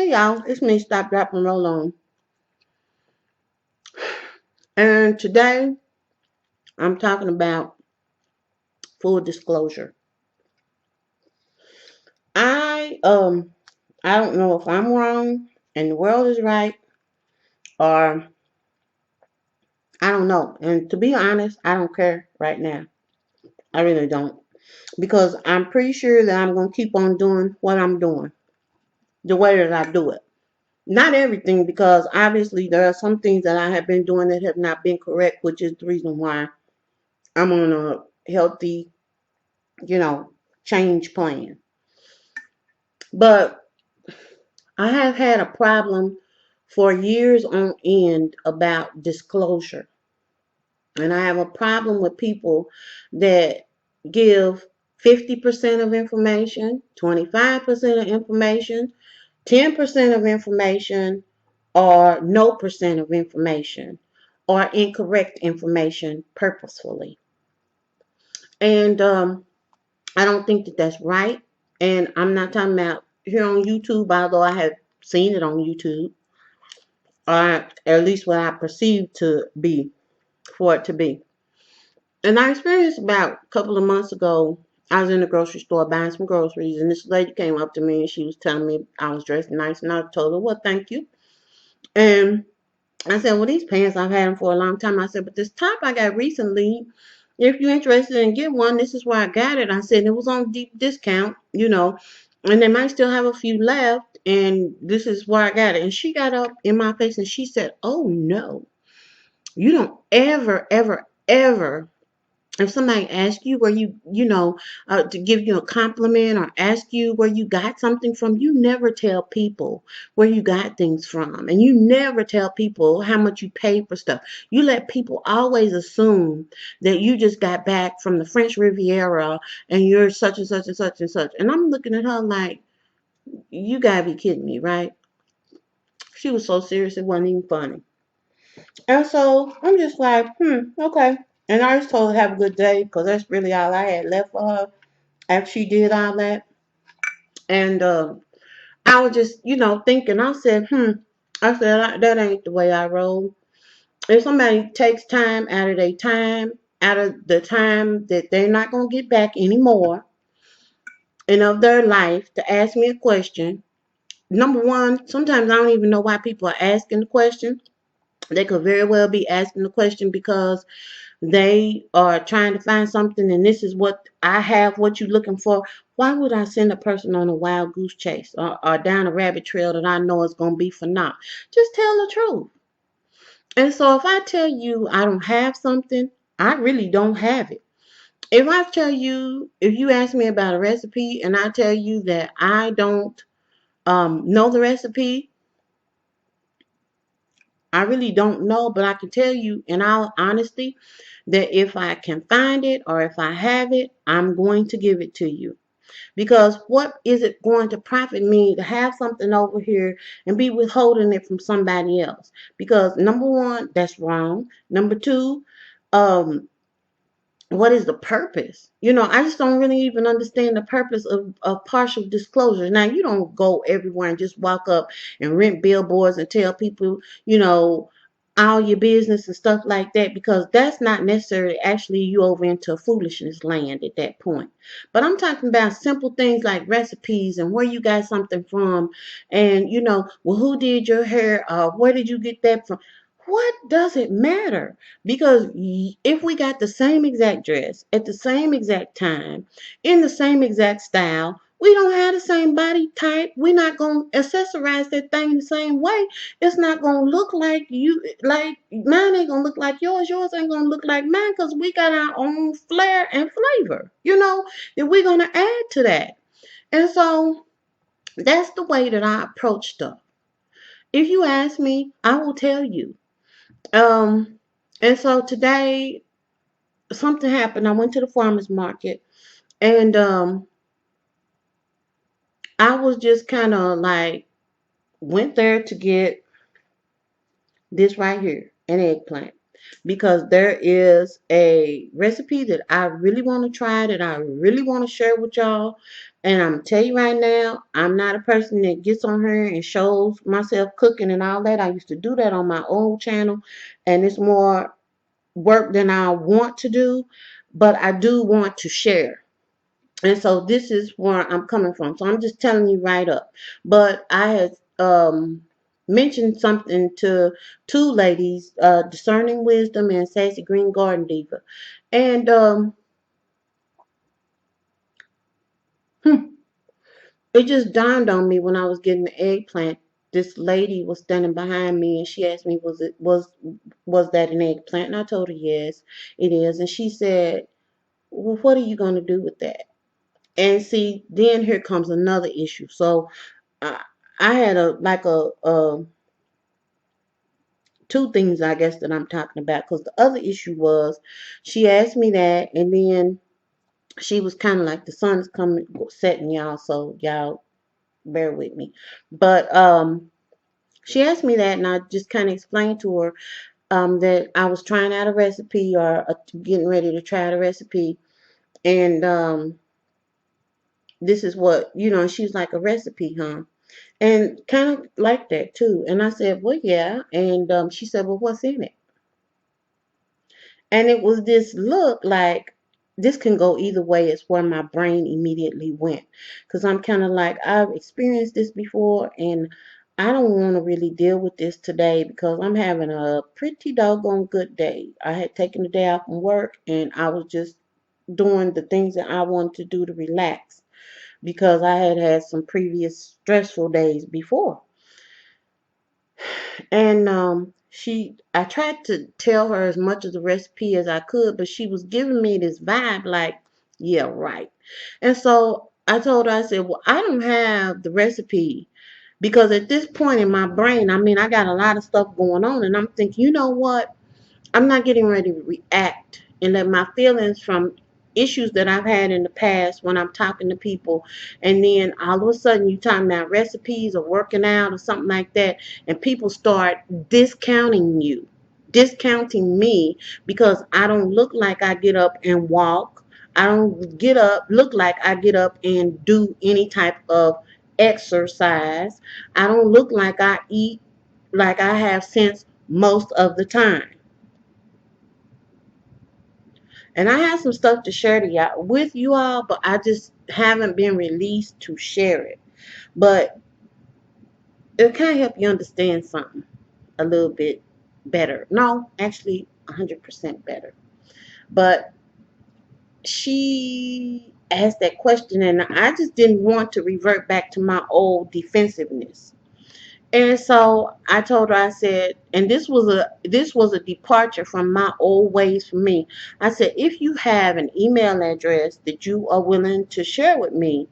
Hey y'all, it's me, Stop, Drop, and Roll On. And today I'm talking about full disclosure. I um I don't know if I'm wrong and the world is right, or I don't know. And to be honest, I don't care right now. I really don't. Because I'm pretty sure that I'm gonna keep on doing what I'm doing, the way that I do it. Not everything, because obviously there are some things that I have been doing that have not been correct, which is the reason why I'm on a healthy, you know, change plan. But I have had a problem for years on end about disclosure. And I have a problem with people that give 50% of information, 25% of information, 10% of information, or no percent of information, or incorrect information purposefully. And I don't think that that's right. And I'm not talking about here on YouTube, although I have seen it on YouTube, or at least what I perceive to be for it to be. And I experienced about a couple of months ago. I was in the grocery store buying some groceries, and this lady came up to me and she was telling me I was dressed nice, and I told her, "Well, thank you." And I said, "Well, these pants I've had them for a long time." I said, "But this top I got recently. If you're interested in get one, this is where I got it." I said, "It was on deep discount, and they might still have a few left, and this is where I got it." And she got up in my face and she said, "Oh no, you don't ever, ever, ever, if somebody asks you where to give you a compliment or ask you where you got something from, you never tell people where you got things from. And you never tell people how much you paid for stuff. You let people always assume that you just got back from the French Riviera and you're such and such and such and such." And I'm looking at her like, you gotta be kidding me, right? She was so serious it wasn't even funny. And so I'm just like, okay. And I just told her have a good day, because that's really all I had left for her after she did all that. And I was just, thinking. I said, that ain't the way I roll. If somebody takes time out of their time, out of the time that they're not gonna get back anymore, and of their life, to ask me a question. Number one, sometimes I don't even know why people are asking the question. They could very well be asking the question because they are trying to find something, and this is what I have, what you're looking for. Why would I send a person on a wild goose chase, or down a rabbit trail that I know is going to be for naught? Just tell the truth. And so if I tell you I don't have something, I really don't have it. If you ask me about a recipe and I tell you that I don't know the recipe, I really don't know, but I can tell you in all honesty that if I can find it or if I have it, I'm going to give it to you. Because what is it going to profit me to have something over here and be withholding it from somebody else? Because number one, that's wrong. Number two, um, what is the purpose? I just don't really even understand the purpose of partial disclosure. Now, you don't go everywhere and just walk up and rent billboards and tell people, all your business and stuff like that, because that's not necessarily actually you over into foolishness land at that point. But I'm talking about simple things like recipes and where you got something from, and well, who did your hair? Where did you get that from? What does it matter? Because if we got the same exact dress at the same exact time, in the same exact style, we don't have the same body type. We're not going to accessorize that thing the same way. It's not going to look like mine ain't going to look like yours. Yours ain't going to look like mine, because we got our own flair and flavor, that we're going to add to that. And so that's the way that I approach stuff. If you ask me, I will tell you. Um, and so today something happened. I went to the farmer's market, and I was just kind of like went there to get this right here, an eggplant. because there is a recipe that I really want to try, that I really want to share with y'all. And I'm tell you right now, I'm not a person that gets on here and shows myself cooking and all that. I used to do that on my old channel, and it's more work than I want to do, but I do want to share. And so this is where I'm coming from. So I'm just telling you right up. But I had mentioned something to two ladies, Discerning Wisdom and Sassy Green Garden Diva. And hmm, it just dawned on me when I was getting the eggplant. This lady was standing behind me and she asked me, was that an eggplant? And I told her yes, it is. And she said, well, what are you gonna do with that? And see, then here comes another issue. So I, I had a two things I guess that I'm talking about, because the other issue was she asked me that, and then she was kind of like, the sun's coming setting, y'all, so y'all bear with me. But she asked me that, and I just kind of explained to her that I was trying out a recipe, or getting ready to try the recipe, and this is what, she was like, a recipe, huh? And kind of like that too. And I said, well, yeah. And she said, well, what's in it? And it was this look like this can go either way, is where my brain immediately went. Because I'm kind of like, I've experienced this before, and I don't want to really deal with this today because I'm having a pretty doggone good day. I had taken the day off from work, and I was just doing the things that I wanted to do to relax because I had had some previous stressful days before. And I tried to tell her as much of the recipe as I could, but she was giving me this vibe like, yeah, right. And so I told her, I said, well, I don't have the recipe, because at this point in my brain, I mean, I got a lot of stuff going on, and I'm thinking, you know what? I'm not getting ready to react and let my feelings from issues that I've had in the past when I'm talking to people, and then all of a sudden you talking about recipes or working out or something like that, and people start discounting you, discounting me, because I don't look like I get up and walk. I don't look like I get up and do any type of exercise. I don't look like I eat like I have sense most of the time. And I have some stuff to share with you all, but I just haven't been released to share it. But it can help you understand something a little bit better. No, actually, 100% better. But she asked that question, and I just didn't want to revert back to my old defensiveness. And so I told her, I said, and this was a departure from my old ways for me. I said, if you have an email address that you are willing to share with me,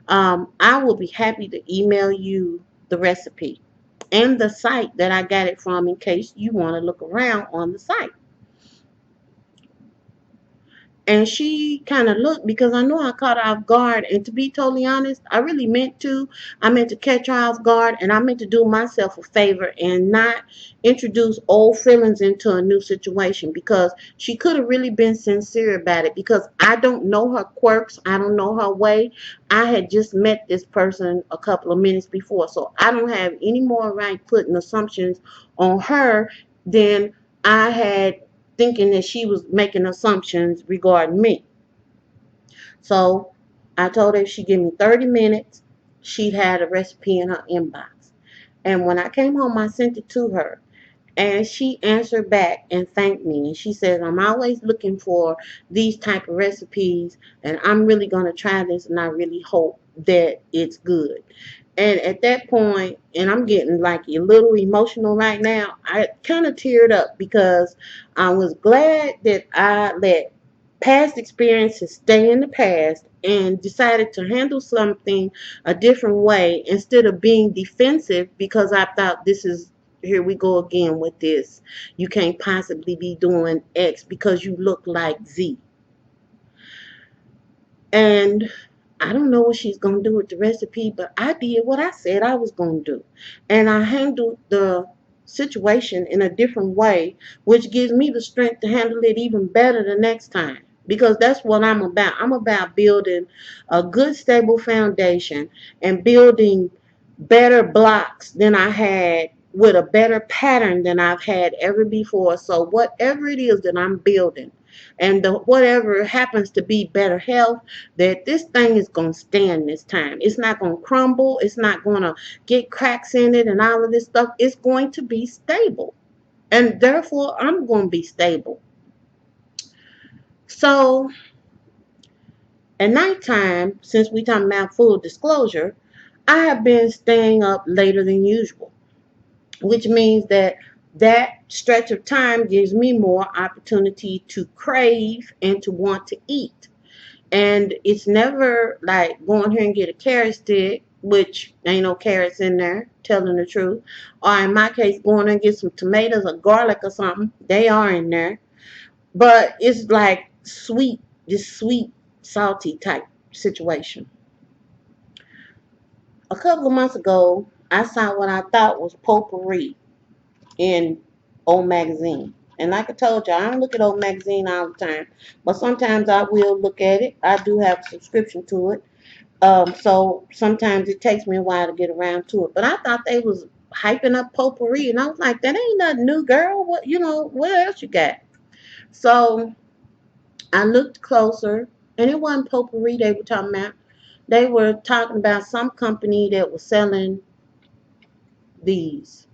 I will be happy to email you the recipe and the site that I got it from, in case you want to look around on the site. And she kind of looked, because I know I caught her off guard. And to be totally honest, I really meant to. I meant to catch her off guard, and I meant to do myself a favor and not introduce old feelings into a new situation, because she could have really been sincere about it, because I don't know her quirks. I don't know her way. I had just met this person a couple of minutes before. So I don't have any more right putting assumptions on her than I had, thinking that she was making assumptions regarding me. So I told her if she give me 30 minutes, she'd had a recipe in her inbox. And when I came home, I sent it to her. And she answered back and thanked me. And she says, I'm always looking for these type of recipes, and I'm really going to try this, and I really hope that it's good. And at that point, and I'm getting like a little emotional right now, I kind of teared up, because I was glad that I let past experiences stay in the past and decided to handle something a different way, instead of being defensive, because I thought, this is, here we go again with this. You can't possibly be doing X because you look like Z. And I don't know what she's going to do with the recipe, but I did what I said I was going to do. And I handled the situation in a different way, which gives me the strength to handle it even better the next time. Because that's what I'm about. I'm about building a good, stable foundation and building better blocks than I had, with a better pattern than I've had ever before. So whatever it is that I'm building, and whatever happens to be better health, that this thing is going to stand this time. It's not going to crumble. It's not going to get cracks in it and all of this stuff. It's going to be stable. And therefore, I'm going to be stable. So at nighttime, since we talking about full disclosure, I have been staying up later than usual, which means that that stretch of time gives me more opportunity to crave and to want to eat. And it's never like going here and get a carrot stick, which ain't no carrots in there, telling the truth. Or in my case, going and get some tomatoes or garlic or something. They are in there. But it's like sweet, this sweet, salty type situation. A couple of months ago, I saw what I thought was potpourri in old magazine. And like I told you, I don't look at old magazine all the time, but sometimes I will look at it. I do have a subscription to it. So sometimes it takes me a while to get around to it. But I thought they was hyping up potpourri, and I was like, that ain't nothing new, girl. What what else you got? So I looked closer, and it wasn't potpourri they were talking about. They were talking about some company that was selling these.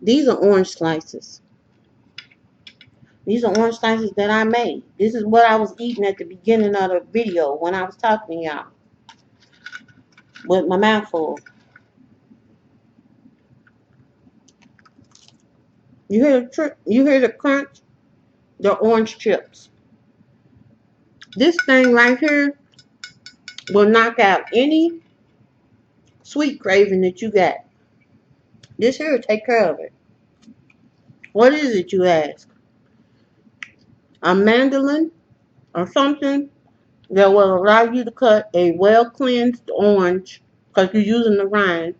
These are orange slices. These are orange slices that I made. This is what I was eating at the beginning of the video when I was talking to y'all with my mouth full. You hear the crunch? The orange chips. This thing right here will knock out any sweet craving that you got. This here will take care of it. What is it, you ask? A mandeline or something that will allow you to cut a well cleansed orange, because you're using the rind.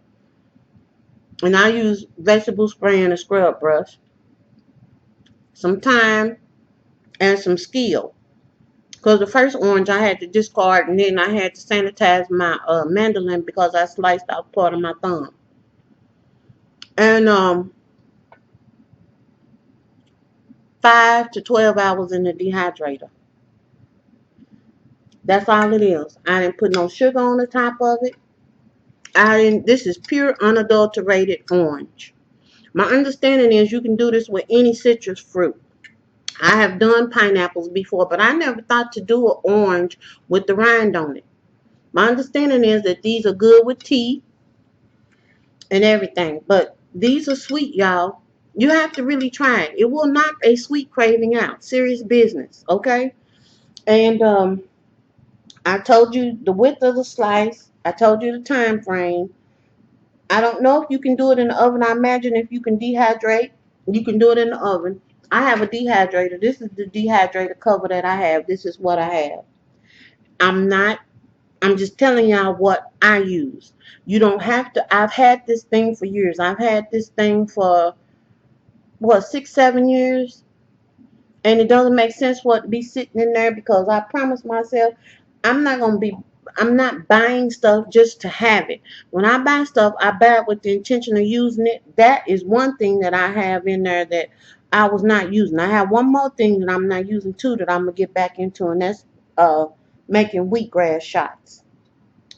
And I use vegetable spray and a scrub brush, some time, and some skill. Because the first orange I had to discard, and then I had to sanitize my mandoline because I sliced out part of my thumb. And 5 to 12 hours in the dehydrator. That's all it is. I didn't put no sugar on the top of it. This is pure unadulterated orange. My understanding is you can do this with any citrus fruit. I have done pineapples before, but I never thought to do an orange with the rind on it. My understanding is that these are good with tea and everything, but these are sweet, y'all. You have to really try it. It will knock a sweet craving out. Serious business, okay? And I told you the width of the slice. I told you the time frame. I don't know if you can do it in the oven. I imagine if you can dehydrate, you can do it in the oven. I have a dehydrator. This is the dehydrator cover that I have. This is what I have. I'm not, I'm just telling y'all what I use. You don't have to. I've had this thing for years. I've had this thing for, what, 6, 7 years? And it doesn't make sense for it to be sitting in there, because I promised myself I'm not going to be, I'm not buying stuff just to have it. When I buy stuff, I buy it with the intention of using it. That is one thing that I have in there that I was not using. I have one more thing that I'm not using too, that I'm going to get back into, and that's uh, making wheatgrass shots.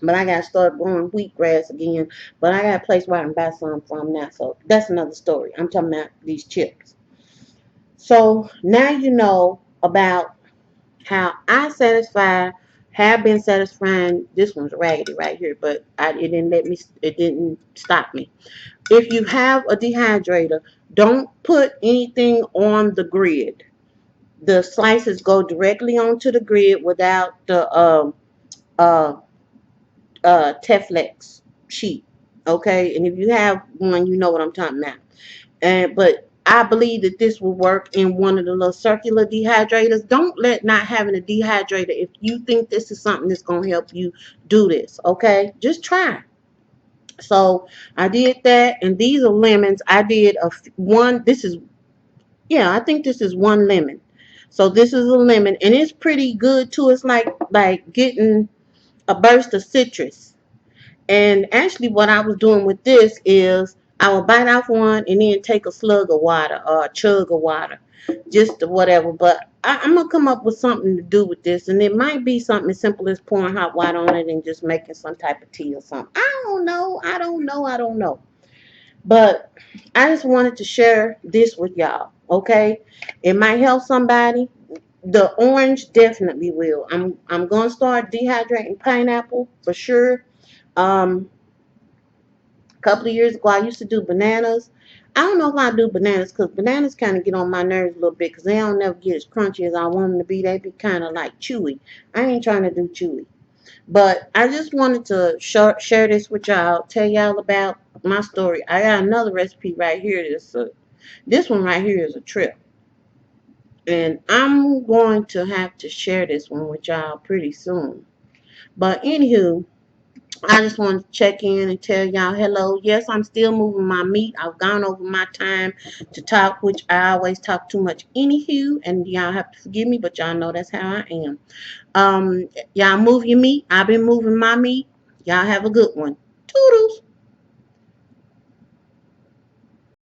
But I got to start growing wheatgrass again. But I got a place where I can buy some from now. So that's another story. I'm talking about these chips. So now you know about how I have been satisfying. This one's raggedy right here, but it didn't stop me. If you have a dehydrator, don't put anything on the grid. The slices go directly onto the grid without the uh, Teflex sheet. Okay, and if you have one, you know what I'm talking about. But I believe that this will work in one of the little circular dehydrators. Don't let not having a dehydrator, if you think this is something that's going to help you do this, okay? Just try. So I did that, and these are lemons. I did one. This is, yeah, I think this is one lemon. So this is a lemon, and it's pretty good too. It's like getting a burst of citrus. And actually, what I was doing with this is I would bite off one and then take a slug of water or a chug of water, just whatever. But I'm gonna come up with something to do with this, and it might be something as simple as pouring hot water on it and just making some type of tea or something. I don't know. I don't know. I don't know. But I just wanted to share this with y'all. Okay, it might help somebody. The orange definitely will. I'm gonna start dehydrating pineapple for sure. Um, a couple of years ago, I used to do bananas. I don't know if I do bananas because bananas kind of get on my nerves a little bit because they don't never get as crunchy as I want them to be. They be kind of like chewy. I ain't trying to do chewy. But I just wanted to share this with y'all, tell y'all about my story. I got another recipe right here. This one right here is a trip. And I'm going to have to share this one with y'all pretty soon. But anywho, I just wanted to check in and tell y'all hello. Yes, I'm still moving my meat. I've gone over my time to talk, which I always talk too much anywho, and y'all have to forgive me, but y'all know that's how I am. Y'all move your meat. I've been moving my meat. Y'all have a good one. Toodles.